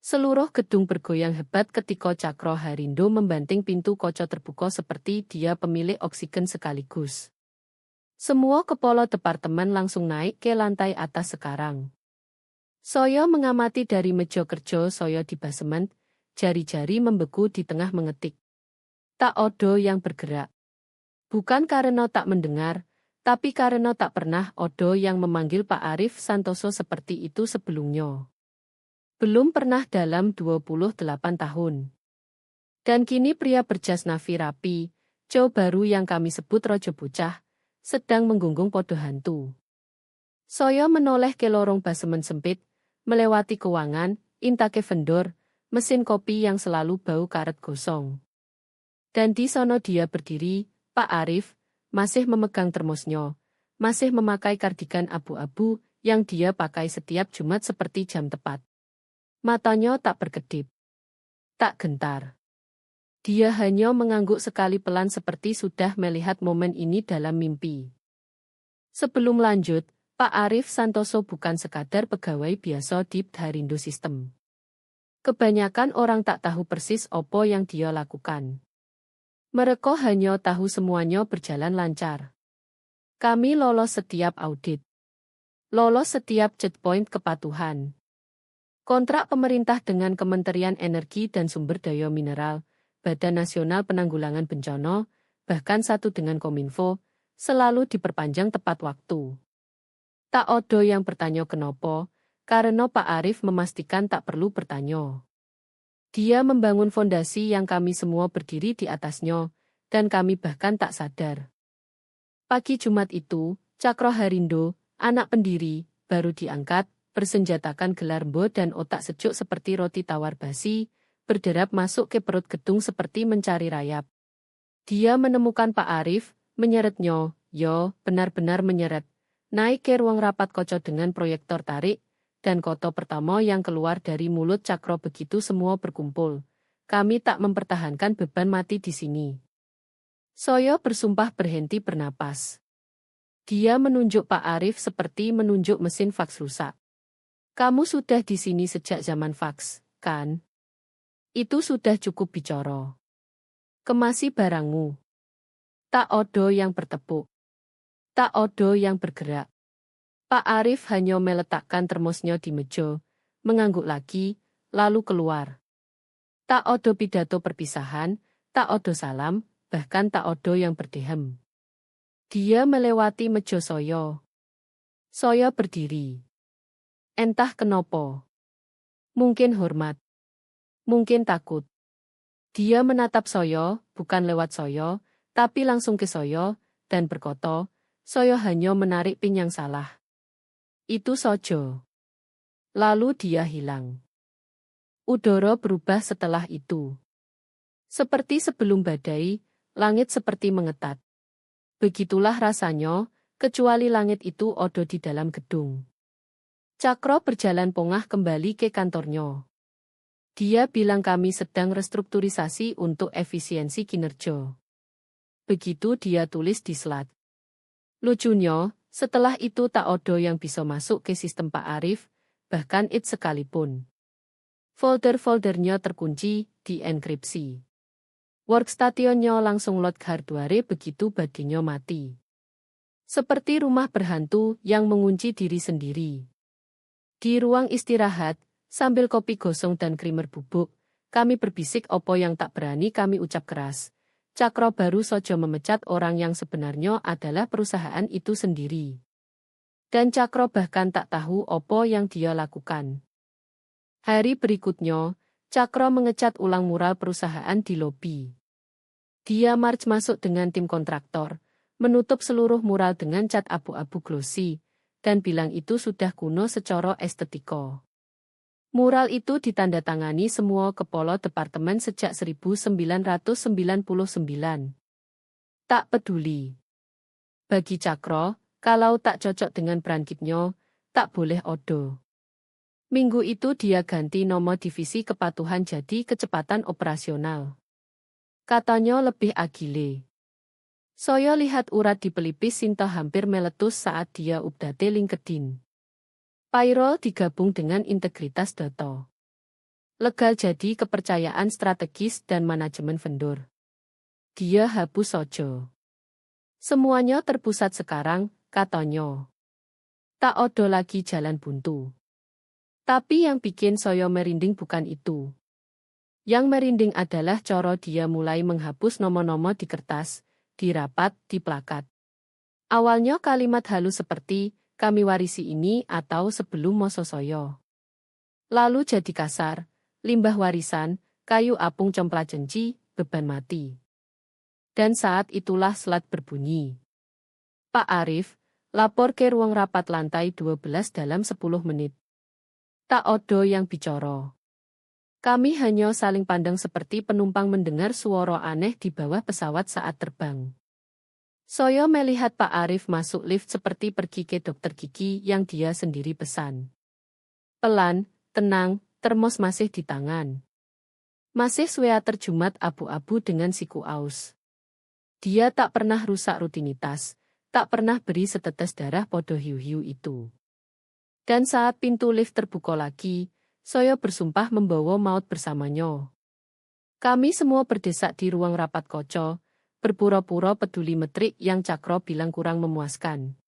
Seluruh gedung bergoyang hebat ketika Cakra Harindo membanting pintu kaca terbuka seperti dia pemilik oksigen sekaligus. Semua kepala departemen langsung naik ke lantai atas sekarang. Saya mengamati dari meja kerja saya di basement, jari-jari membeku di tengah mengetik. Tak ada yang bergerak. Bukan karena tak mendengar, tapi karena tak pernah ada yang memanggil Pak Arif Santoso seperti itu sebelumnya. Belum pernah dalam 28 tahun. Dan kini pria berjas navy rapi, Joe baru yang kami sebut Rojo Bocah, sedang menggunggung podo hantu. Saya menoleh ke lorong basement sempit, melewati keuangan, intake vendor, mesin kopi yang selalu bau karet gosong. Dan di sono dia berdiri, Pak Arif, masih memegang termosnya, masih memakai kardigan abu-abu yang dia pakai setiap Jumat seperti jam tepat. Matanya tak berkedip, tak gentar. Dia hanya mengangguk sekali pelan seperti sudah melihat momen ini dalam mimpi. Sebelum lanjut, Pak Arif Santoso bukan sekadar pegawai biasa di Harindo System. Kebanyakan orang tak tahu persis apa yang dia lakukan. Mereka hanya tahu semuanya berjalan lancar. Kami lolos setiap audit. Lolos setiap checkpoint kepatuhan. Kontrak pemerintah dengan Kementerian Energi dan Sumber Daya Mineral, Badan Nasional Penanggulangan Bencana, bahkan satu dengan Kominfo, selalu diperpanjang tepat waktu. Tak ada yang bertanya kenapa, karena Pak Arif memastikan tak perlu bertanya. Dia membangun fondasi yang kami semua berdiri di atasnya, dan kami bahkan tak sadar. Pagi Jumat itu, Cakra Harindo, anak pendiri, baru diangkat, bersenjatakan gelar mbo dan otak sejuk seperti roti tawar basi, berderap masuk ke perut gedung seperti mencari rayap. Dia menemukan Pak Arif, menyeretnya, benar-benar menyeret, naik ke ruang rapat koco dengan proyektor tarik, dan koto pertama yang keluar dari mulut Cakra begitu semua berkumpul. Kami tak mempertahankan beban mati di sini. Saya bersumpah berhenti bernapas. Dia menunjuk Pak Arif seperti menunjuk mesin faks rusak. Kamu sudah di sini sejak zaman faks, kan? Itu sudah cukup bicara. Kemasi barangmu. Tak ada yang bertepuk. Tak ada yang bergerak. Pak Arif hanya meletakkan termosnya di meja, mengangguk lagi, lalu keluar. Tak ada pidato perpisahan, tak ada salam, bahkan tak ada yang berdehem. Dia melewati meja saya. Saya berdiri. Entah kenapa. Mungkin hormat. Mungkin takut. Dia menatap saya, bukan lewat saya, tapi langsung ke saya, dan berkata, saya hanya menarik pin yang salah. Itu saja. Lalu dia hilang. Udara berubah setelah itu. Seperti sebelum badai, langit seperti mengetat. Begitulah rasanya, kecuali langit itu ada di dalam gedung. Cakra berjalan pongah kembali ke kantornya. Dia bilang kami sedang restrukturisasi untuk efisiensi kinerja. Begitu dia tulis di slide. Lucunya, setelah itu tak ada yang bisa masuk ke sistem Pak Arif, bahkan it sekalipun. Folder-foldernya terkunci, dienkripsi. Workstationnya langsung load hardware begitu baginya mati. Seperti rumah berhantu yang mengunci diri sendiri. Di ruang istirahat, sambil kopi gosong dan krimer bubuk, kami berbisik apa yang tak berani kami ucap keras. Cakra baru saja memecat orang yang sebenarnya adalah perusahaan itu sendiri. Dan Cakra bahkan tak tahu apa yang dia lakukan. Hari berikutnya, Cakra mengecat ulang mural perusahaan di lobi. Dia march masuk dengan tim kontraktor, menutup seluruh mural dengan cat abu-abu glossy, dan bilang itu sudah kuno secara estetika. Mural itu ditandatangani semua kepala departemen sejak 1999. Tak peduli. Bagi Cakra, kalau tak cocok dengan brandkitnya, tak boleh odo. Minggu itu dia ganti nama divisi kepatuhan jadi kecepatan operasional. Katanya lebih agile. Saya lihat urat di pelipis Sinta hampir meletus saat dia update LinkedIn. Payroll digabung dengan integritas data. Legal jadi kepercayaan strategis dan manajemen vendor. Dia hapus sojo. Semuanya terpusat sekarang, katanya. Tak ada lagi jalan buntu. Tapi yang bikin saya merinding bukan itu. Yang merinding adalah cara dia mulai menghapus nomor-nomor di kertas, di rapat, di plakat. Awalnya kalimat halus seperti, kami warisi ini atau sebelum moso soyo. Lalu jadi kasar, limbah warisan, kayu apung cemplacenci, beban mati. Dan saat itulah selat berbunyi. Pak Arif, lapor ke ruang rapat lantai 12 dalam 10 menit. Tak ada yang bicara. Kami hanya saling pandang seperti penumpang mendengar suara aneh di bawah pesawat saat terbang. Saya melihat Pak Arif masuk lift seperti pergi ke dokter gigi yang dia sendiri pesan. Pelan, tenang, termos masih di tangan. Masih sweater Jumat abu-abu dengan siku aus. Dia tak pernah rusak rutinitas, tak pernah beri setetes darah podo hiu-hiu itu. Dan saat pintu lift terbuka lagi, saya bersumpah membawa maut bersamanya. Kami semua berdesak di ruang rapat koco, berpura-pura peduli metrik yang Cakro bilang kurang memuaskan.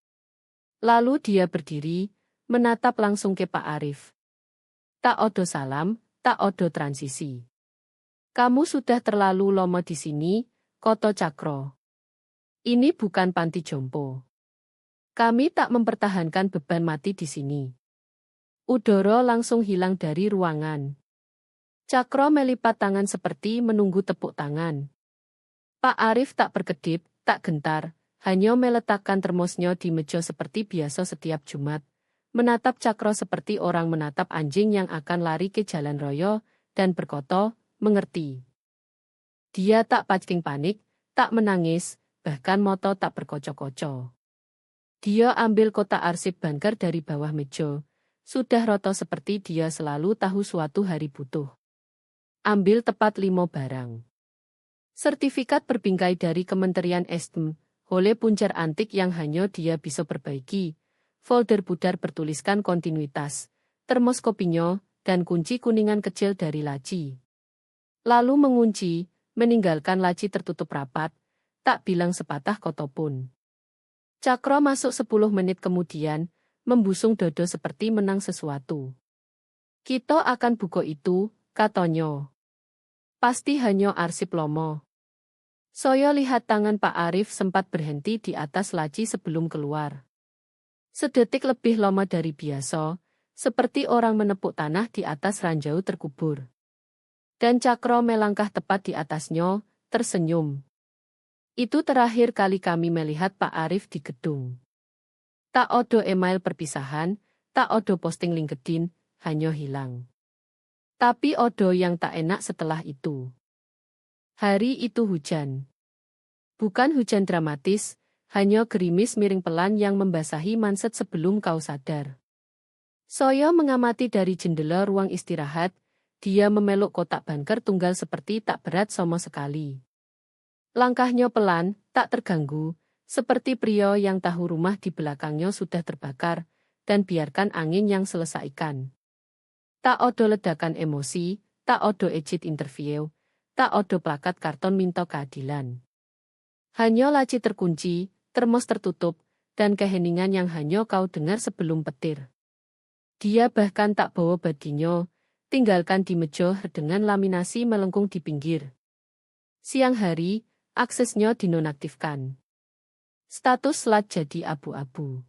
Lalu dia berdiri, menatap langsung ke Pak Arif. Tak ada salam, tak ada transisi. Kamu sudah terlalu lama di sini, kata Cakro. Ini bukan panti jompo. Kami tak mempertahankan beban mati di sini. Udara langsung hilang dari ruangan. Cakro melipat tangan seperti menunggu tepuk tangan. Pak Arif tak berkedip, tak gentar, hanya meletakkan termosnya di meja seperti biasa setiap Jumat, menatap Cakro seperti orang menatap anjing yang akan lari ke jalan raya, dan berkata, mengerti. Dia tak packing panik, tak menangis, bahkan moto tak berkocok-kocok. Dia ambil kotak arsip banker dari bawah meja. Sudah roto seperti dia selalu tahu suatu hari butuh. Ambil tepat 5 barang. Sertifikat berbingkai dari Kementerian Esdm, oleh puncer antik yang hanya dia bisa perbaiki, folder pudar bertuliskan kontinuitas, termos kopinya, dan kunci kuningan kecil dari laci. Lalu mengunci, meninggalkan laci tertutup rapat, tak bilang sepatah kata pun. Cakro masuk 10 menit kemudian, membusung dada seperti menang sesuatu. Kita akan buka itu, katanya. Pasti hanya arsip lomo. Saya lihat tangan Pak Arif sempat berhenti di atas laci sebelum keluar. Sedetik lebih lama dari biasa, seperti orang menepuk tanah di atas ranjau terkubur. Dan Cakro melangkah tepat di atasnya, tersenyum. Itu terakhir kali kami melihat Pak Arif di gedung. Tak ada email perpisahan, tak ada posting LinkedIn, hanya hilang. Tapi ada yang tak enak setelah itu. Hari itu hujan. Bukan hujan dramatis, hanya gerimis miring pelan yang membasahi manset sebelum kau sadar. Saya mengamati dari jendela ruang istirahat, dia memeluk kotak banker tunggal seperti tak berat sama sekali. Langkahnya pelan, tak terganggu, seperti pria yang tahu rumah di belakangnya sudah terbakar, dan biarkan angin yang selesaikan. Tak ada ledakan emosi, tak ada ejit interview, tak ada plakat karton minta keadilan. Hanya laci terkunci, termos tertutup, dan keheningan yang hanya kau dengar sebelum petir. Dia bahkan tak bawa badinya, tinggalkan di meja dengan laminasi melengkung di pinggir. Siang hari, aksesnya dinonaktifkan. Status slat jadi abu-abu.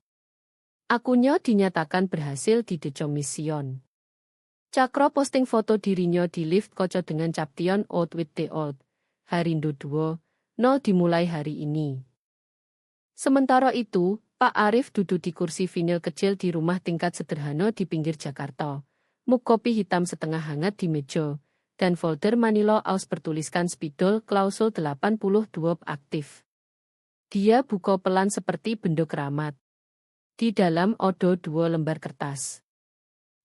Akunnya dinyatakan berhasil didecomission. Cakro posting foto dirinya di lift koco dengan caption out with the old. Harindo 2, 0 dimulai hari ini. Sementara itu, Pak Arif duduk di kursi vinil kecil di rumah tingkat sederhana di pinggir Jakarta. Mug kopi hitam setengah hangat di meja, dan folder manila aus bertuliskan spidol klausul 82 aktif. Dia buka pelan seperti benda keramat. Di dalam ada 2 lembar kertas.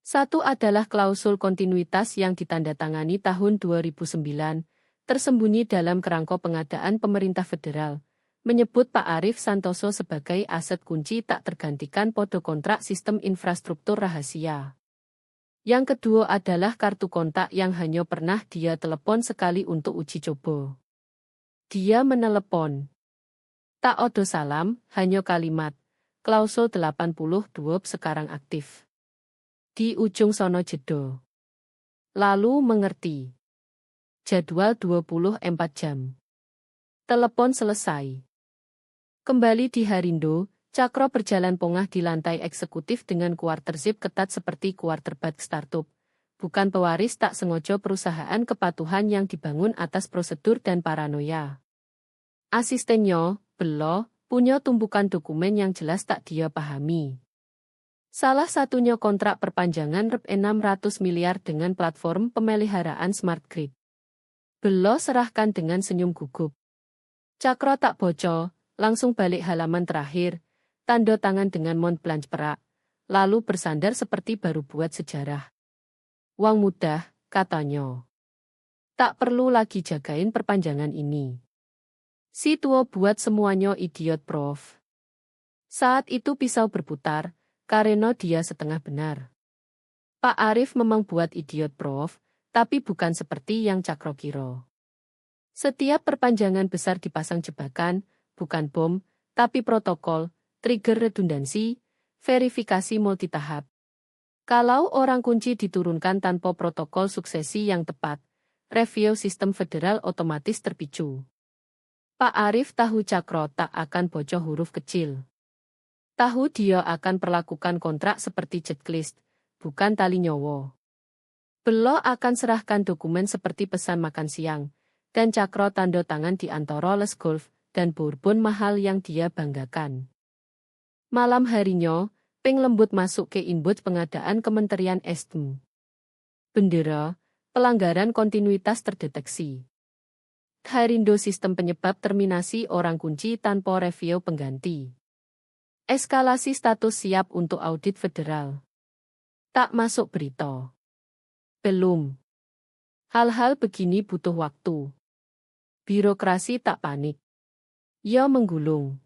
Satu adalah klausul kontinuitas yang ditandatangani tahun 2009, tersembunyi dalam kerangka pengadaan pemerintah federal, menyebut Pak Arif Santoso sebagai aset kunci tak tergantikan podo kontrak sistem infrastruktur rahasia. Yang kedua adalah kartu kontak yang hanya pernah dia telepon sekali untuk uji coba. Dia menelepon. Tak odo salam, hanya kalimat. Klausul 82 sekarang aktif. Di ujung sono jeda. Lalu mengerti. Jadwal 24 jam. Telepon selesai. Kembali di Harindo, Cakro berjalan pongah di lantai eksekutif dengan quarterzipe ketat seperti quarterback startup. Bukan pewaris tak sengaja perusahaan kepatuhan yang dibangun atas prosedur dan paranoia. Asistennya, Belo, punya tumpukan dokumen yang jelas tak dia pahami. Salah satunya kontrak perpanjangan Rp 600 miliar dengan platform pemeliharaan Smart Grid. Belo serahkan dengan senyum gugup. Cakro tak bocor, langsung balik halaman terakhir, tanda tangan dengan Mont Blanc perak, lalu bersandar seperti baru buat sejarah. Uang mudah, katanya. Tak perlu lagi jagain perpanjangan ini. Si tua buat semuanya idiot prof. Saat itu pisau berputar, karena dia setengah benar. Pak Arif memang buat idiot prof, tapi bukan seperti yang Cakro kira. Setiap perpanjangan besar dipasang jebakan, bukan bom, tapi protokol, trigger redundansi, verifikasi multitahap. Kalau orang kunci diturunkan tanpa protokol suksesi yang tepat, review sistem federal otomatis terpicu. Pak Arif tahu Cakro tak akan bocor huruf kecil. Tahu dia akan perlakukan kontrak seperti checklist, bukan tali nyawa. Belo akan serahkan dokumen seperti pesan makan siang, dan Cakro tanda tangan di antara les golf dan bourbon mahal yang dia banggakan. Malam harinya, ping lembut masuk ke inbox pengadaan Kementerian SDM. Bendera, pelanggaran kontinuitas terdeteksi. Harindo sistem penyebab terminasi orang kunci tanpa review pengganti. Eskalasi status siap untuk audit federal. Tak masuk berita. Belum. Hal-hal begini butuh waktu. Birokrasi tak panik. Ia menggulung.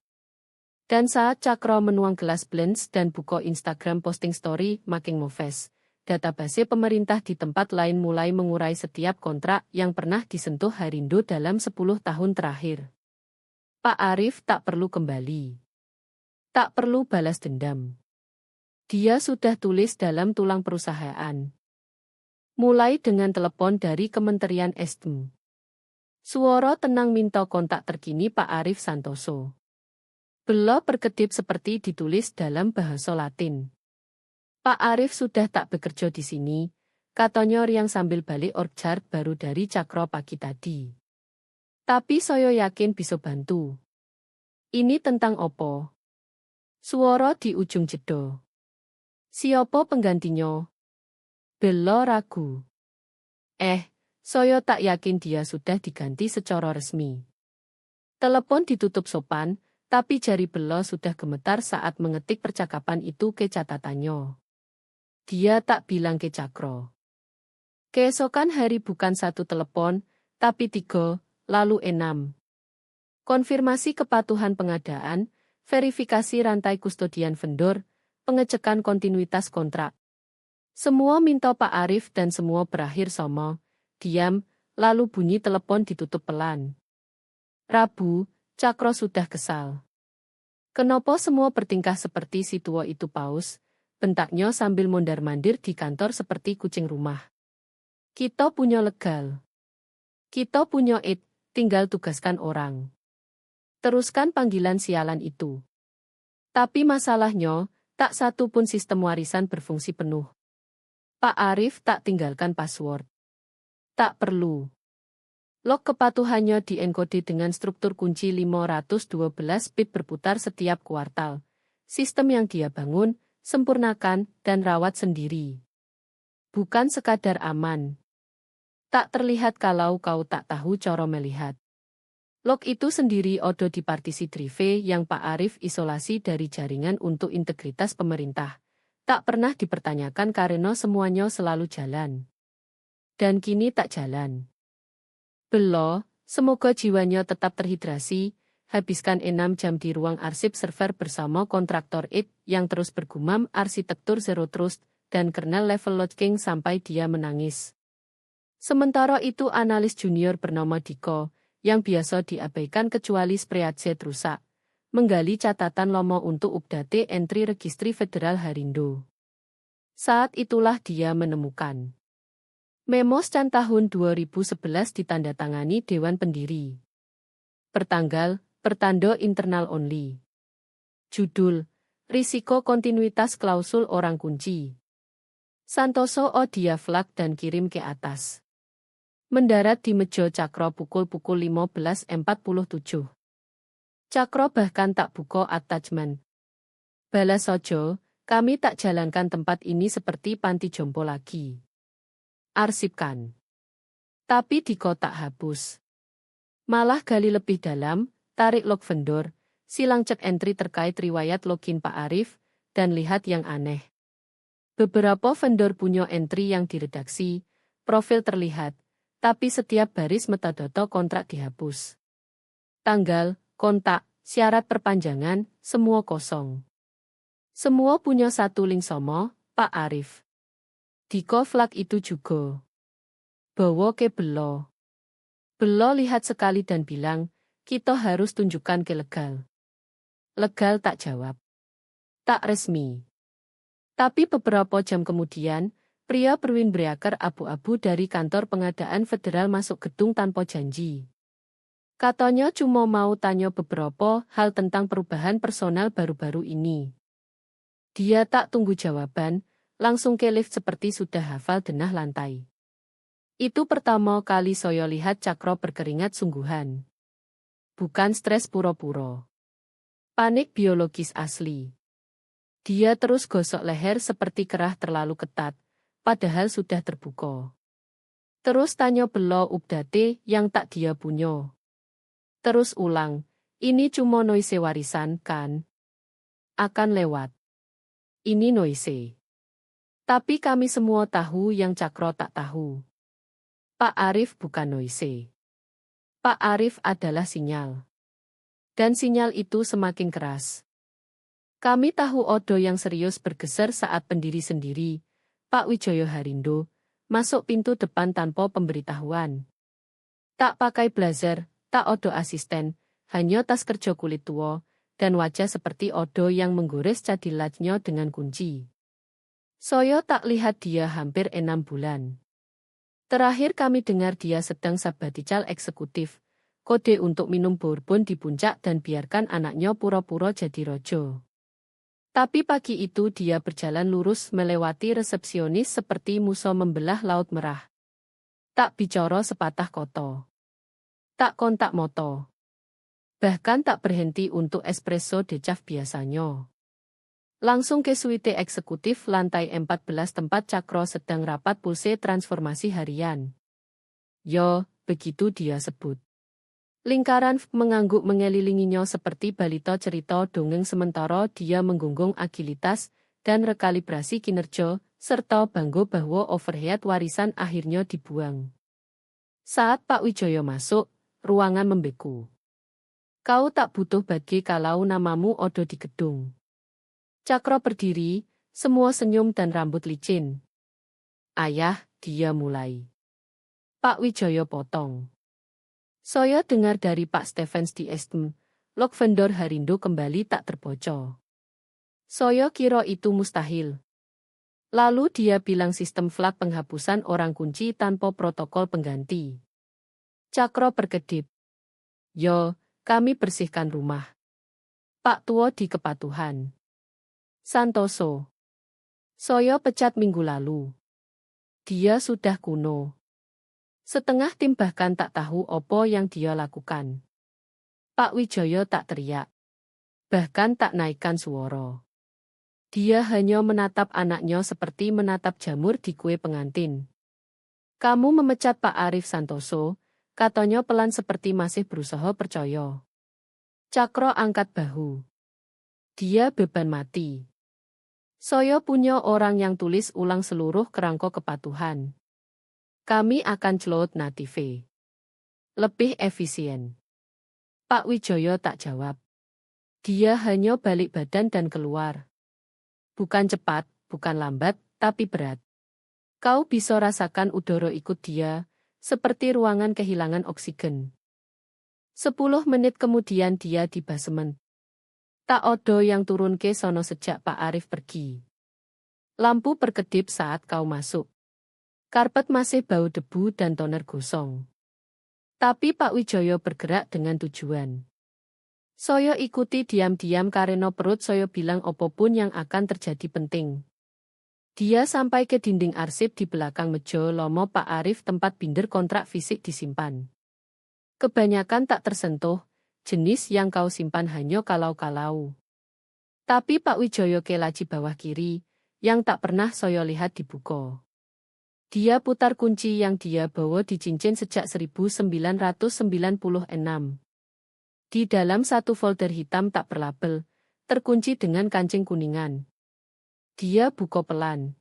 Dan saat Cakro menuang gelas blends dan buka Instagram posting story making moves, database pemerintah di tempat lain mulai mengurai setiap kontrak yang pernah disentuh Harindo dalam 10 tahun terakhir. Pak Arif tak perlu kembali. Tak perlu balas dendam. Dia sudah tulis dalam tulang perusahaan. Mulai dengan telepon dari Kementerian SDM. Suara tenang minta kontak terkini Pak Arif Santoso. Belo berkedip seperti ditulis dalam bahasa Latin. Pak Arif sudah tak bekerja di sini, katanya riang sambil balik org chart baru dari Cakro pagi tadi. Tapi saya yakin bisa bantu. Ini tentang opo? Suara di ujung jeda. Siapa penggantinya? Belo ragu. Saya tak yakin dia sudah diganti secara resmi. Telepon ditutup sopan, tapi jari Belo sudah gemetar saat mengetik percakapan itu ke catatannya. Dia tak bilang ke Cakro. Keesokan hari bukan 1 telepon, tapi 3, lalu 6. Konfirmasi kepatuhan pengadaan, verifikasi rantai kustodian vendor, pengecekan kontinuitas kontrak. Semua minta Pak Arif dan semua berakhir sama, diam, lalu bunyi telepon ditutup pelan. Rabu, Cakro sudah kesal. Kenapa semua bertingkah seperti si tua itu paus? Bentaknya sambil mondar-mandir di kantor seperti kucing rumah. Kita punya legal. Kita punya tinggal tugaskan orang. Teruskan panggilan sialan itu. Tapi masalahnya, tak satu pun sistem warisan berfungsi penuh. Pak Arif tak tinggalkan password. Tak perlu. Log kepatuhannya dienkode dengan struktur kunci 512 bit berputar setiap kuartal. Sistem yang dia bangun, sempurnakan, dan rawat sendiri. Bukan sekadar aman. Tak terlihat kalau kau tak tahu cara melihat. Log itu sendiri odo di partisi drive yang Pak Arif isolasi dari jaringan untuk integritas pemerintah. Tak pernah dipertanyakan karena semuanya selalu jalan. Dan kini tak jalan. Belo, semoga jiwanya tetap terhidrasi, habiskan 6 jam di ruang arsip server bersama kontraktor IT yang terus bergumam arsitektur Zero Trust, dan kernel level logging sampai dia menangis. Sementara itu analis junior bernama Diko, yang biasa diabaikan kecuali spreadsheet rusak, menggali catatan Lomo untuk update entry registry Federal Harindo. Saat itulah dia menemukan memo scan tahun 2011 ditandatangani Dewan Pendiri. Pertando internal only. Judul, Risiko Kontinuitas Klausul Orang Kunci. Santoso Odia flag dan kirim ke atas. Mendarat di Mejo Cakro pukul 15.47. Cakro bahkan tak buka attachment. Balas Sojo, kami tak jalankan tempat ini seperti panti jompo lagi. Arsipkan. Tapi di kotak hapus. Malah gali lebih dalam, tarik log vendor, silang cek entry terkait riwayat login Pak Arif, dan lihat yang aneh. Beberapa vendor punya entry yang diredaksi, profil terlihat, tapi setiap baris metadata kontrak dihapus. Tanggal, kontak, syarat perpanjangan, semua kosong. Semua punya satu link somo, Pak Arif. Diko flag itu juga. Bawa ke Belo. Belo lihat sekali dan bilang, kita harus tunjukkan ke legal. Legal tak jawab. Tak resmi. Tapi beberapa jam kemudian, pria berwindbreaker abu-abu dari kantor pengadaan federal masuk gedung tanpa janji. Katanya cuma mau tanya beberapa hal tentang perubahan personal baru-baru ini. Dia tak tunggu jawaban, langsung ke lift seperti sudah hafal denah lantai. Itu pertama kali saya lihat Cakro berkeringat sungguhan. Bukan stres pura-pura. Panik biologis asli. Dia terus gosok leher seperti kerah terlalu ketat, padahal sudah terbuka. Terus tanya Belo update yang tak dia punya. Terus ulang, ini cuma noise warisan, kan? Akan lewat. Ini noise. Tapi kami semua tahu yang Cakro tak tahu. Pak Arif bukan noise. Pak Arif adalah sinyal. Dan sinyal itu semakin keras. Kami tahu Odo yang serius bergeser saat pendiri sendiri, Pak Wijoyo Harindo, masuk pintu depan tanpa pemberitahuan. Tak pakai blazer, tak Odo asisten, hanya tas kerja kulit tua, dan wajah seperti Odo yang menggores cadilatnya dengan kunci. Saya tak lihat dia hampir 6 bulan. Terakhir kami dengar dia sedang sabbatical eksekutif, kode untuk minum bourbon di puncak dan biarkan anaknya pura-pura jadi rojo. Tapi pagi itu dia berjalan lurus melewati resepsionis seperti musuh membelah laut merah. Tak bicara sepatah kata. Tak kontak moto. Bahkan tak berhenti untuk espresso decaf biasanya. Langsung ke suite eksekutif lantai 14 tempat Cakro sedang rapat pulse transformasi harian. Yo, begitu dia sebut. Lingkaran mengangguk mengelilinginya seperti balita cerita dongeng sementara dia menggunggung agilitas dan rekalibrasi kinerja, serta bangga bahwa overhead warisan akhirnya dibuang. Saat Pak Wijoyo masuk, ruangan membeku. Kau tak butuh badge kalau namamu Odo di gedung. Cakro berdiri, semua senyum dan rambut licin. Ayah, dia mulai. Pak Wijoyo potong. Saya dengar dari Pak Stevens di Estem, log vendor Harindo kembali tak terbocor. Saya kira itu mustahil. Lalu dia bilang sistem flag penghapusan orang kunci tanpa protokol pengganti. Cakro berkedip. Yo, kami bersihkan rumah. Pak Tua di kepatuhan. Santoso. Saya pecat minggu lalu. Dia sudah kuno. Setengah tim bahkan tak tahu apa yang dia lakukan. Pak Wijoyo tak teriak. Bahkan tak naikkan suara. Dia hanya menatap anaknya seperti menatap jamur di kue pengantin. Kamu memecat Pak Arif Santoso, katanya pelan seperti masih berusaha percaya. Cakro angkat bahu. Dia beban mati. Saya punya orang yang tulis ulang seluruh kerangka kepatuhan. Kami akan celot native. Lebih efisien. Pak Wijoyo tak jawab. Dia hanya balik badan dan keluar. Bukan cepat, bukan lambat, tapi berat. Kau bisa rasakan udara ikut dia, seperti ruangan kehilangan oksigen. 10 menit kemudian dia di basement. Tak ada yang turun ke sono sejak Pak Arif pergi. Lampu berkedip saat kau masuk. Karpet masih bau debu dan toner gosong. Tapi Pak Wijaya bergerak dengan tujuan. Saya ikuti diam-diam karena perut saya bilang apapun yang akan terjadi penting. Dia sampai ke dinding arsip di belakang meja lomo Pak Arif tempat binder kontrak fisik disimpan. Kebanyakan tak tersentuh, jenis yang kau simpan hanya kalau-kalau. Tapi Pak Wijaya ke laci bawah kiri, yang tak pernah saya lihat dibuka. Dia putar kunci yang dia bawa di cincin sejak 1996. Di dalam satu folder hitam tak berlabel, terkunci dengan kancing kuningan. Dia buka pelan.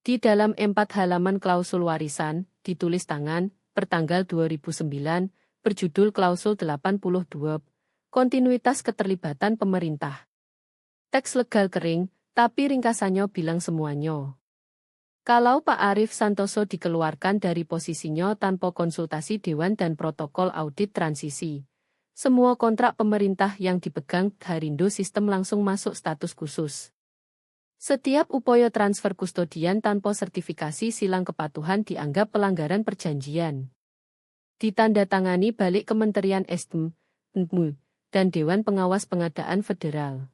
Di dalam 4 halaman klausul warisan, ditulis tangan, pertanggal 2009, berjudul klausul 82, kontinuitas keterlibatan pemerintah. Teks legal kering, tapi ringkasannya bilang semuanya. Kalau Pak Arif Santoso dikeluarkan dari posisinya tanpa konsultasi Dewan dan protokol audit transisi, semua kontrak pemerintah yang dipegang Harindo Sistem langsung masuk status khusus. Setiap upaya transfer kustodian tanpa sertifikasi silang kepatuhan dianggap pelanggaran perjanjian. Ditandatangani balik Kementerian SDM, NMU, dan Dewan Pengawas Pengadaan Federal.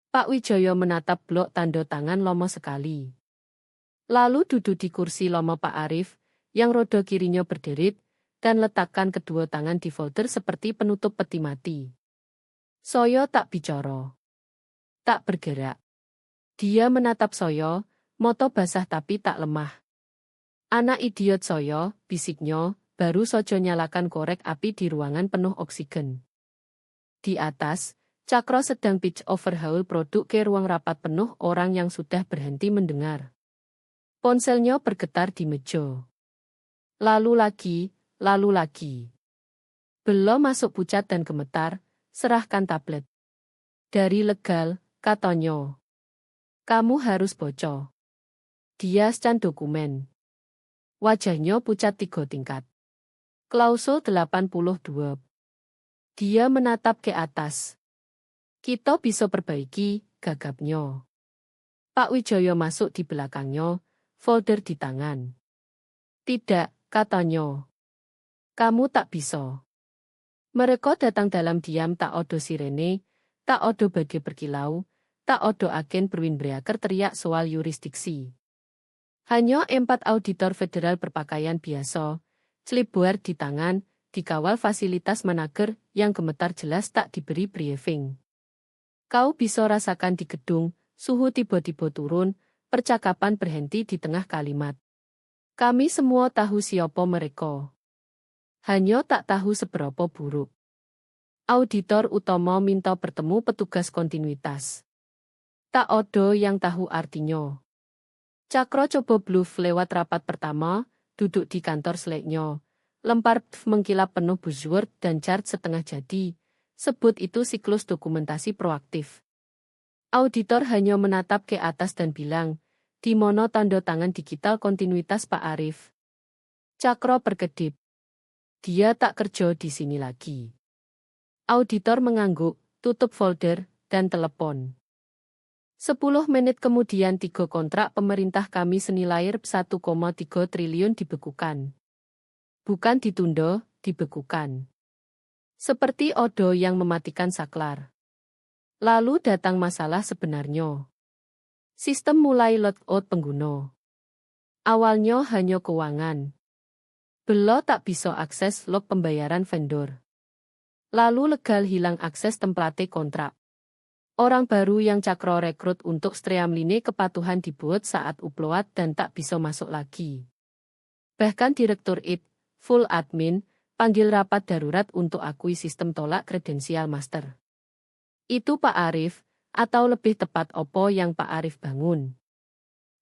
Pak Wijaya menatap blok tanda tangan lomo sekali. Lalu duduk di kursi lomo Pak Arif, yang roda kirinya berderit, dan letakkan kedua tangan di folder seperti penutup peti mati. Saya tak bicara. Tak bergerak. Dia menatap saya, mata basah tapi tak lemah. Anak idiot saya, bisiknya, baru saja nyalakan korek api di ruangan penuh oksigen. Di atas, Cakro sedang pitch overhaul produk ke ruang rapat penuh orang yang sudah berhenti mendengar. Ponselnya bergetar di meja. Lalu lagi. Belum masuk pucat dan gemetar, serahkan tablet. Dari legal, katanya. Kamu harus bocor. Dia scan dokumen. Wajahnya pucat 3 tingkat. Klausul 82. Dia menatap ke atas. Kita bisa perbaiki, gagapnya. Pak Wijaya masuk di belakangnya, folder di tangan. Tidak, katanya. Kamu tak bisa. Mereka datang dalam diam, tak ada sirene, tak ada badai berkilau, tak ada agen berwindbreaker teriak soal yurisdiksi. Hanya 4 auditor federal berpakaian biasa, clipboard di tangan, dikawal fasilitas manager yang gemetar jelas tak diberi briefing. Kau bisa rasakan di gedung, suhu tiba-tiba turun, percakapan berhenti di tengah kalimat. Kami semua tahu siapa mereka. Hanya tak tahu seberapa buruk. Auditor utama minta bertemu petugas kontinuitas. Tak ada yang tahu artinya. Cakro coba bluff lewat rapat pertama, duduk di kantor seleknya, lempar mengkilap penuh buzzword dan chart setengah jadi, sebut itu siklus dokumentasi proaktif. Auditor hanya menatap ke atas dan bilang, di mana tanda tangan digital kontinuitas Pak Arif? Cakro berkedip. Dia tak kerja di sini lagi. Auditor mengangguk, tutup folder, dan telepon. 10 menit kemudian 3 kontrak pemerintah kami senilai 1,3 triliun dibekukan. Bukan ditunda, dibekukan. Seperti odo yang mematikan saklar. Lalu datang masalah sebenarnya. Sistem mulai logout pengguna. Awalnya hanya keuangan. Belo tak bisa akses log pembayaran vendor. Lalu legal hilang akses template kontrak. Orang baru yang Cakro rekrut untuk streamline kepatuhan dibuat saat upload dan tak bisa masuk lagi. Bahkan Direktur IT, full admin, panggil rapat darurat untuk akui sistem tolak kredensial master. Itu Pak Arif, atau lebih tepat opo yang Pak Arif bangun.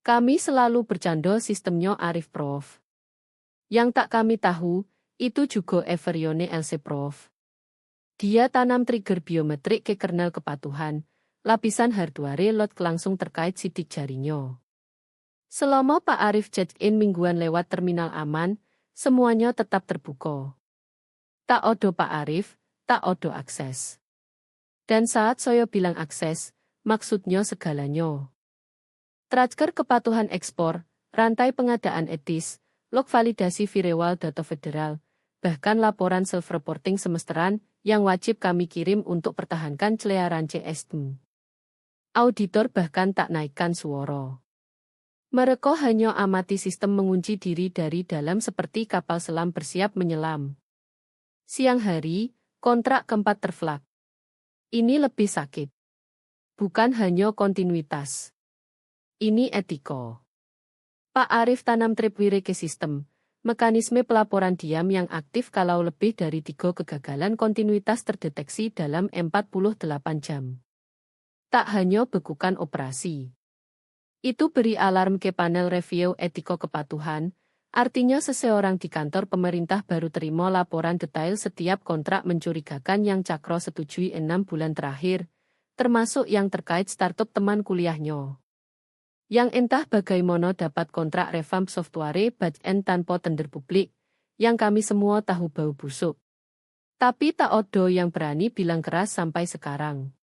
Kami selalu bercanda sistemnya Arif Prof. Yang tak kami tahu, itu juga Everione LC Prof. Dia tanam trigger biometrik ke kernel kepatuhan, lapisan hardware lot langsung terkait sidik jarinya. Selama Pak Arif check-in mingguan lewat terminal aman, semuanya tetap terbuka. Tak odo Pak Arif, tak odo akses. Dan saat saya bilang akses, maksudnya segalanya. Tracker kepatuhan ekspor, rantai pengadaan etis, log validasi firewall data federal, bahkan laporan self-reporting semesteran yang wajib kami kirim untuk pertahankan clearan CSM. Auditor bahkan tak naikkan suara. Mereka hanya amati sistem mengunci diri dari dalam seperti kapal selam bersiap menyelam. Siang hari, kontrak keempat terflak. Ini lebih sakit. Bukan hanya kontinuitas. Ini etika. Pak Arif tanam tripwire ke sistem, mekanisme pelaporan diam yang aktif kalau lebih dari 3 kegagalan kontinuitas terdeteksi dalam 48 jam. Tak hanya bekukan operasi. Itu beri alarm ke panel review etika kepatuhan, artinya seseorang di kantor pemerintah baru terima laporan detail setiap kontrak mencurigakan yang Cakro setujui 6 bulan terakhir, termasuk yang terkait startup teman kuliahnya. Yang entah bagaimana dapat kontrak revamp software back-end tanpa tender publik, yang kami semua tahu bau busuk. Tapi tak ada yang berani bilang keras sampai sekarang.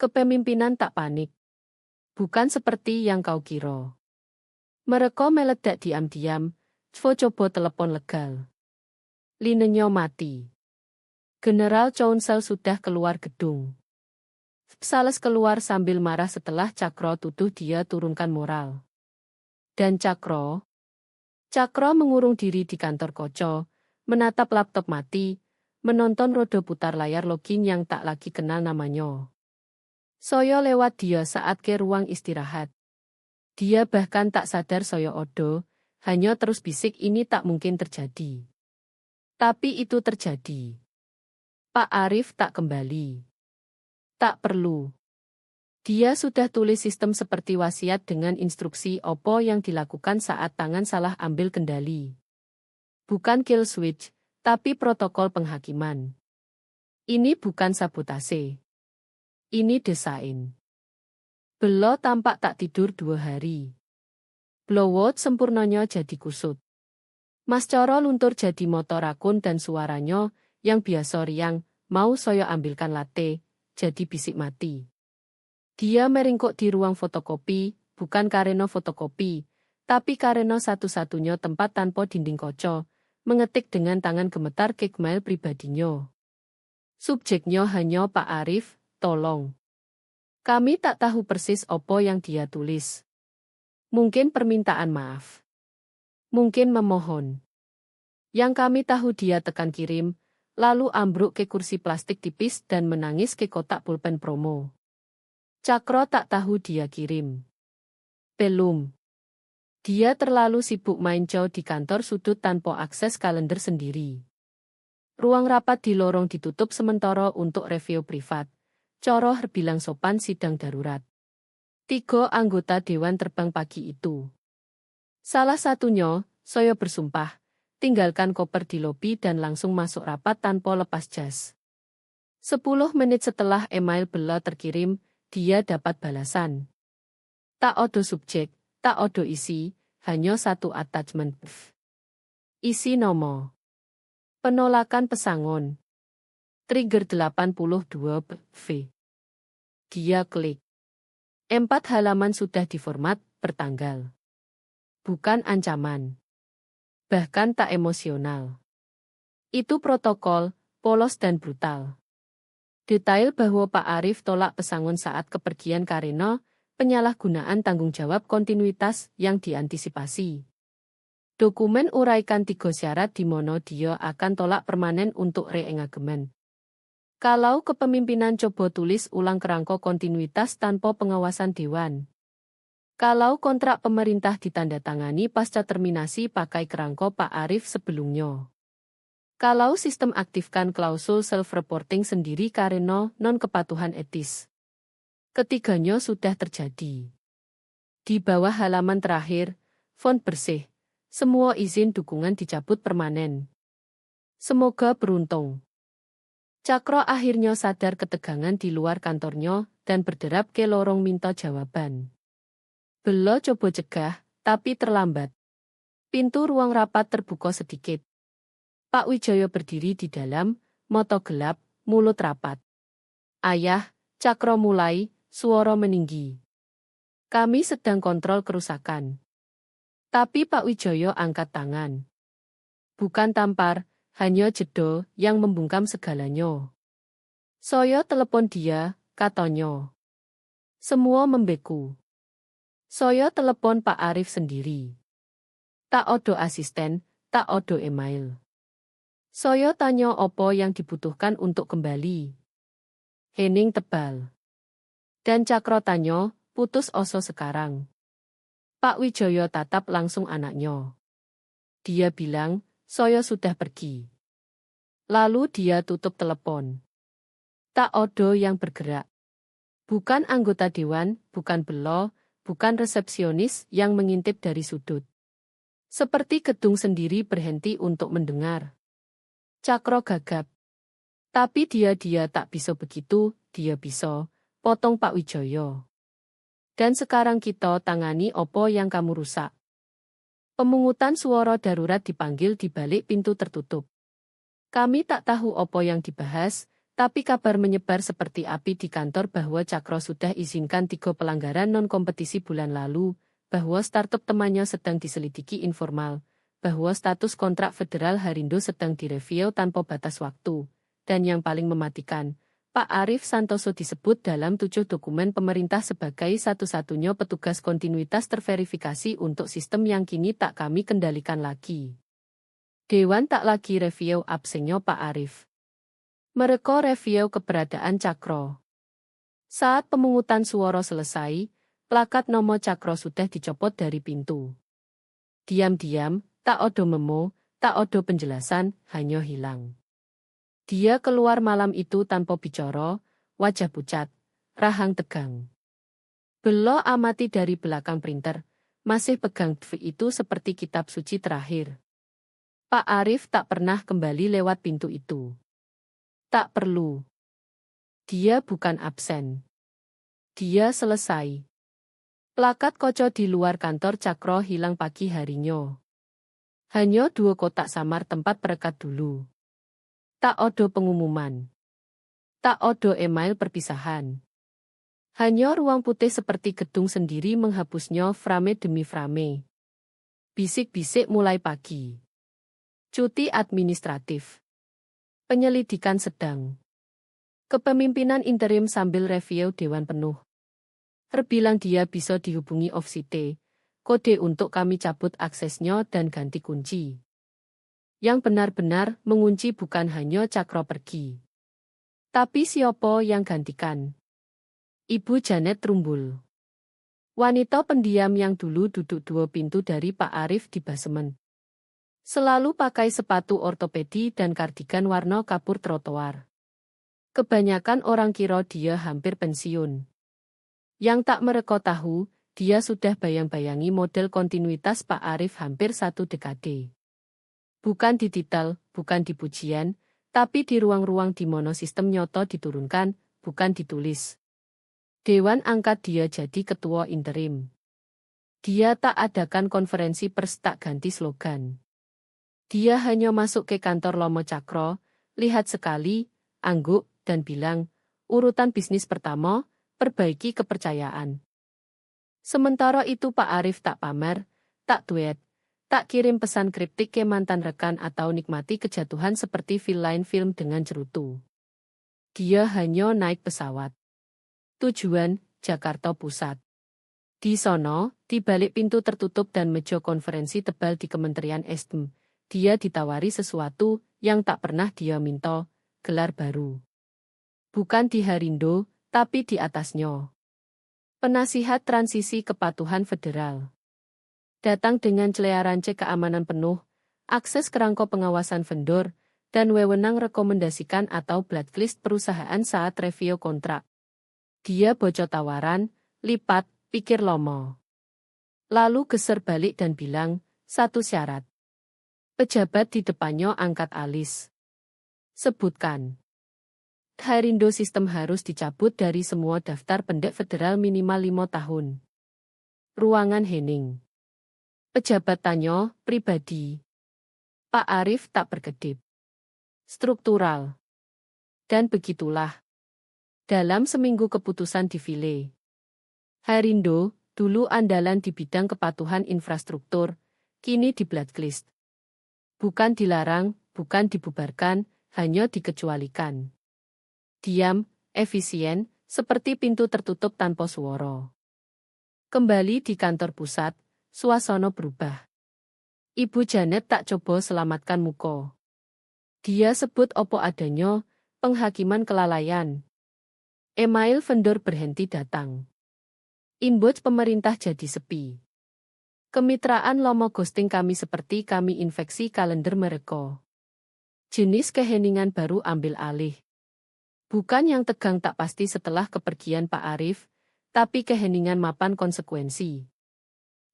Kepemimpinan tak panik. Bukan seperti yang kau kira. Mereka meledak diam-diam, coba telepon legal. Linenya mati. General Chounsel sudah keluar gedung. Sales keluar sambil marah setelah Cakro tuduh dia turunkan moral. Dan Cakro mengurung diri di kantor Koco, menatap laptop mati, menonton roda putar layar login yang tak lagi kenal namanya. Saya lewat dia saat ke ruang istirahat. Dia bahkan tak sadar saya odo, hanya terus bisik ini tak mungkin terjadi. Tapi itu terjadi. Pak Arif tak kembali. Tak perlu. Dia sudah tulis sistem seperti wasiat dengan instruksi opo yang dilakukan saat tangan salah ambil kendali. Bukan kill switch, tapi protokol penghakiman. Ini bukan sabotase. Ini desain. Belo tampak tak tidur 2 hari. Blowot sempurnanya jadi kusut. Mas Coro luntur jadi motor rakun dan suaranya, yang biasa riang, mau saya ambilkan latte, jadi bisik mati. Dia meringkuk di ruang fotokopi, bukan karena fotokopi, tapi karena satu-satunya tempat tanpa dinding Koco, mengetik dengan tangan gemetar ke email pribadinya. Subjeknya hanya Pak Arif, tolong. Kami tak tahu persis opo yang dia tulis. Mungkin permintaan maaf. Mungkin memohon. Yang kami tahu dia tekan kirim, lalu ambruk ke kursi plastik tipis dan menangis ke kotak pulpen promo. Cakro tak tahu dia kirim. Belum. Dia terlalu sibuk main jauh di kantor sudut tanpa akses kalender sendiri. Ruang rapat di lorong ditutup sementara untuk review privat. Coro bilang sopan sidang darurat. 3 anggota dewan terbang pagi itu. Salah satunya, saya bersumpah, tinggalkan koper di lobi dan langsung masuk rapat tanpa lepas jas. 10 menit setelah email bela terkirim, dia dapat balasan. Tak odo subjek, tak odo isi, hanya satu attachment. Isi nomor. Penolakan pesangon. Trigger 82 V. Dia klik. 4 halaman sudah diformat, bertanggal. Bukan ancaman. Bahkan tak emosional. Itu protokol, polos dan brutal. Detail bahwa Pak Arif tolak pesangon saat kepergian karena penyalahgunaan tanggung jawab kontinuitas yang diantisipasi. Dokumen uraikan 3 syarat di mana dia akan tolak permanen untuk re-engagement. Kalau kepemimpinan coba tulis ulang kerangka kontinuitas tanpa pengawasan dewan. Kalau kontrak pemerintah ditandatangani pasca terminasi pakai kerangka Pak Arif sebelumnya. Kalau sistem aktifkan klausul self-reporting sendiri karena non-kepatuhan etis. Ketiganya sudah terjadi. Di bawah halaman terakhir, font bersih. Semua izin dukungan dicabut permanen. Semoga beruntung. Cakro akhirnya sadar ketegangan di luar kantornya dan berderap ke lorong minta jawaban. Belo coba cegah, Tapi terlambat. Pintu ruang rapat terbuka sedikit. Pak Wijaya berdiri di dalam, mata gelap, mulut rapat. Ayah, Cakro mulai, suara meninggi. Kami sedang kontrol kerusakan. Tapi Pak Wijaya angkat tangan. Bukan tampar, hanya jeda yang membungkam segalanya. Saya telepon dia, katanya. Semua membeku. Saya telepon Pak Arif sendiri. Tak ada asisten, tak ada email. Saya tanya apa yang dibutuhkan untuk kembali. Hening tebal. Dan Cakro tanya, putus asa sekarang. Pak Wijaya tatap langsung anaknya. Dia bilang, saya sudah pergi. Lalu dia tutup telepon. Tak ada yang bergerak. Bukan anggota dewan, bukan belo, bukan resepsionis yang mengintip dari sudut. Seperti gedung sendiri berhenti untuk mendengar. Cakro gagap. Tapi dia tak bisa begitu, dia bisa, potong Pak Wijaya. Dan sekarang kita tangani opo yang kamu rusak. Pemungutan suara darurat dipanggil di balik pintu tertutup. Kami tak tahu opo yang dibahas, tapi kabar menyebar seperti api di kantor bahwa Cakro sudah izinkan 3 pelanggaran non-kompetisi bulan lalu, bahwa startup temannya sedang diselidiki informal, bahwa status kontrak federal Harindo sedang direview tanpa batas waktu, dan yang paling mematikan, Pak Arif Santoso disebut dalam 7 dokumen pemerintah sebagai satu-satunya petugas kontinuitas terverifikasi untuk sistem yang kini tak kami kendalikan lagi. Dewan tak lagi review absennya Pak Arif. Mereka review keberadaan Cakro. Saat pemungutan suara selesai, plakat nomor Cakro sudah dicopot dari pintu. Diam-diam, tak ada memo, tak ada penjelasan, hanya hilang. Dia keluar malam itu tanpa bicara, wajah pucat, rahang tegang. Belo amati dari belakang printer, masih pegang itu seperti kitab suci terakhir. Pak Arif tak pernah kembali lewat pintu itu. Tak perlu. Dia bukan absen. Dia selesai. Plakat kaca di luar kantor Cakro hilang pagi harinya. Hanya 2 kotak samar tempat perekat dulu. Tak ada pengumuman. Tak ada email perpisahan. Hanya ruang putih seperti gedung sendiri menghapusnya frame demi frame. Bisik-bisik mulai pagi. Cuti administratif. Penyelidikan sedang. Kepemimpinan interim sambil review dewan penuh. Terbilang dia bisa dihubungi off-site. Kode untuk kami cabut aksesnya dan ganti kunci. Yang benar-benar mengunci bukan hanya Cakro pergi. Tapi siapa yang gantikan? Ibu Janet Trumbul. Wanita pendiam yang dulu duduk 2 pintu dari Pak Arif di basemen. Selalu pakai sepatu ortopedi dan kardigan warna kapur trotoar. Kebanyakan orang kira dia hampir pensiun. Yang tak mereka tahu, dia sudah bayang-bayangi model kontinuitas Pak Arif hampir 1 dekade. Bukan di titel, bukan di pujian, tapi di ruang-ruang di mana sistem nyoto diturunkan, bukan ditulis. Dewan angkat dia jadi ketua interim. Dia tak adakan konferensi pers, tak ganti slogan. Dia hanya masuk ke kantor Lomo Cakro, lihat sekali, angguk, dan bilang, urutan bisnis pertama, perbaiki kepercayaan. Sementara itu Pak Arif tak pamer, tak tweet, tak kirim pesan kriptik ke mantan rekan atau nikmati kejatuhan seperti villain film dengan cerutu. Dia hanya naik pesawat. Tujuan, Jakarta Pusat. Di sono, di balik pintu tertutup dan meja konferensi tebal di Kementerian Esdm, dia ditawari sesuatu yang tak pernah dia minta, gelar baru. Bukan di Harindo, tapi di atasnya. Penasihat Transisi Kepatuhan Federal. Datang dengan clearance keamanan penuh, akses kerangka pengawasan vendor, dan wewenang rekomendasikan atau blacklist perusahaan saat review kontrak. Dia bocor tawaran, lipat, pikir lomo. Lalu geser balik dan bilang, 1 syarat. Pejabat di depannya angkat alis. Sebutkan. Harindo sistem harus dicabut dari semua daftar pendek federal minimal 5 tahun. Ruangan hening. Pejabat tanya, pribadi. Pak Arif tak berkedip. Struktural. Dan begitulah. Dalam seminggu keputusan difile. Herindo, dulu andalan di bidang kepatuhan infrastruktur, kini di blacklist. Bukan dilarang, bukan dibubarkan, hanya dikecualikan. Diam, efisien, seperti pintu tertutup tanpa suara. Kembali di kantor pusat, suasana berubah. Ibu Janet tak coba selamatkan muka. Dia sebut opo adanya, penghakiman kelalaian. Email vendor berhenti datang. Inbox pemerintah jadi sepi. Kemitraan lomo ghosting kami seperti kami infeksi kalender mereka. Jenis keheningan baru ambil alih. Bukan yang tegang tak pasti setelah kepergian Pak Arif, tapi keheningan mapan konsekuensi.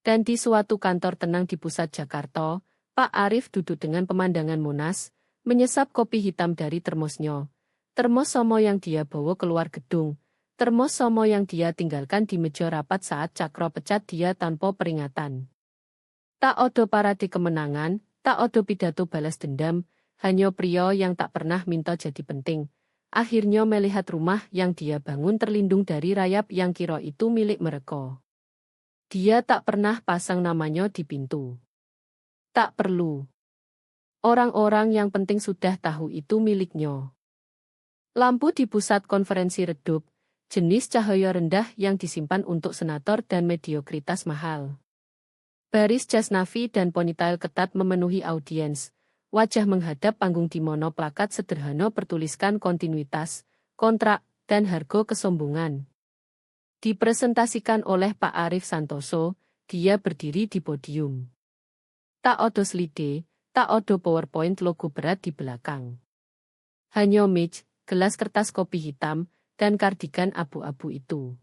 Dan di suatu kantor tenang di pusat Jakarta, Pak Arif duduk dengan pemandangan Monas, menyesap kopi hitam dari termosnya. Termos somo yang dia bawa keluar gedung, termos somo yang dia tinggalkan di meja rapat saat Cakro pecat dia tanpa peringatan. Tak odo parade kemenangan, tak odo pidato balas dendam, hanya pria yang tak pernah minta jadi penting. Akhirnya melihat rumah yang dia bangun terlindung dari rayap yang kira itu milik mereka. Dia tak pernah pasang namanya di pintu. Tak perlu. Orang-orang yang penting sudah tahu itu miliknya. Lampu di pusat konferensi redup, jenis cahaya rendah yang disimpan untuk senator dan mediokritas mahal. Baris jas navy dan ponytail ketat memenuhi audiens. Wajah menghadap panggung di mana plakat sederhana bertuliskan kontinuitas, kontrak, dan harga kesombongan. Dipresentasikan oleh Pak Arif Santoso, dia berdiri di podium. Tak odo slide, tak odo PowerPoint logo berat di belakang. Hanya mic, gelas kertas kopi hitam, dan kardigan abu-abu itu.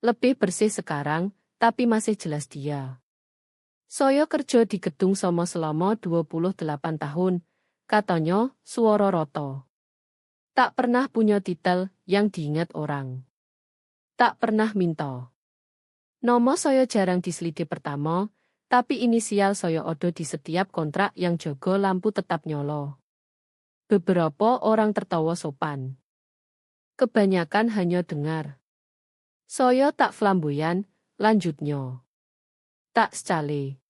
Lebih bersih sekarang, tapi masih jelas dia. Saya kerja di gedung Somo selama 28 tahun, katanya, suara roto. Tak pernah punya titel yang diingat orang. Tak pernah minta. Nomo saya jarang di slide pertama, tapi inisial saya odo di setiap kontrak yang jaga lampu tetap nyolo. Beberapa orang tertawa sopan. Kebanyakan hanya dengar. Saya tak flamboyan, lanjutnya. Tak scale.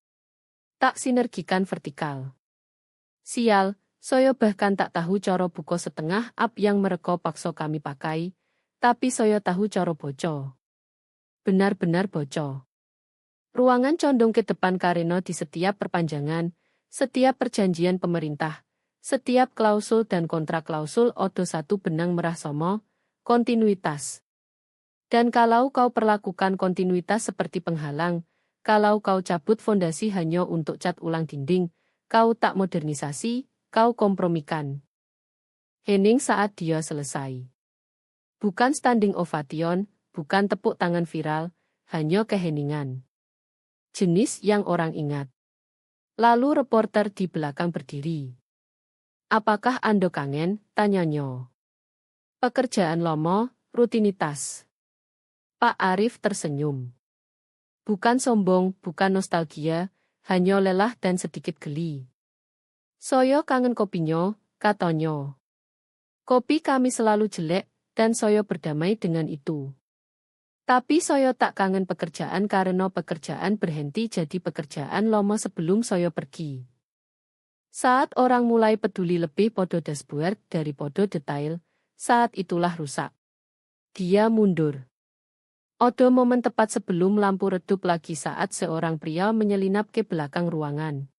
Tak sinergikan vertikal. Sial, saya bahkan tak tahu cara buka setengah up yang mereka paksa kami pakai, tapi saya tahu cara boco. Benar-benar boco. Ruangan condong ke depan karena di setiap perpanjangan, setiap perjanjian pemerintah, setiap klausul dan kontrak klausul odo satu benang merah somo, kontinuitas. Dan kalau kau perlakukan kontinuitas seperti penghalang, kalau kau cabut fondasi hanya untuk cat ulang dinding, kau tak modernisasi, kau kompromikan. Hening saat dia selesai. Bukan standing ovation, bukan tepuk tangan viral, hanya keheningan. Jenis yang orang ingat. Lalu reporter di belakang berdiri. Apakah Anda kangen? Tanyanya. Pekerjaan lomo, rutinitas. Pak Arif tersenyum. Bukan sombong, bukan nostalgia, hanya lelah dan sedikit geli. Saya kangen kopinya, katanya. Kopi kami selalu jelek, dan saya berdamai dengan itu. Tapi saya tak kangen pekerjaan karena pekerjaan berhenti jadi pekerjaan lomo sebelum saya pergi. Saat orang mulai peduli lebih pada dashboard daripada detail, saat itulah rusak. Dia mundur. Odo momen tepat sebelum lampu redup lagi saat seorang pria menyelinap ke belakang ruangan.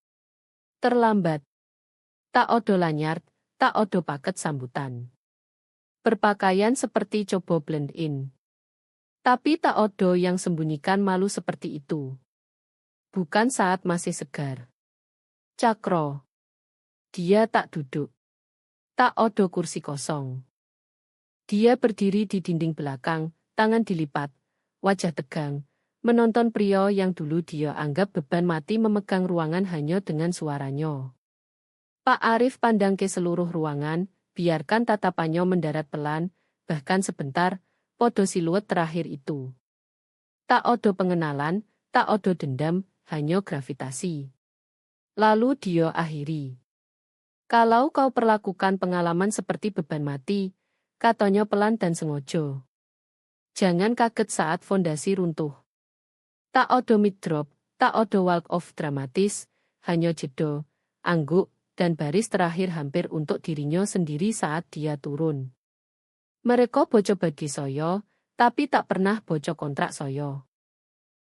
Terlambat. Tak odo lanyard, tak odo paket sambutan. Berpakaian seperti coba blend in. Tapi tak odo yang sembunyikan malu seperti itu. Bukan saat masih segar. Cakro. Dia tak duduk. Tak odo kursi kosong. Dia berdiri di dinding belakang, tangan dilipat, wajah tegang, menonton pria yang dulu dia anggap beban mati memegang ruangan hanya dengan suaranya. Pak Arif pandang ke seluruh ruangan, biarkan tatapannya mendarat pelan, bahkan sebentar, podo siluet terakhir itu. Tak odo pengenalan, tak odo dendam, hanya gravitasi. Lalu dia akhiri. Kalau kau perlakukan pengalaman seperti beban mati, katanya pelan dan sengaja. Jangan kaget saat fondasi runtuh. Tak ada mic drop, tak ada walk off dramatis, hanya jeda, angguk, dan baris terakhir hampir untuk dirinya sendiri saat dia turun. Mereka boco bagi saya, tapi tak pernah boco kontrak saya.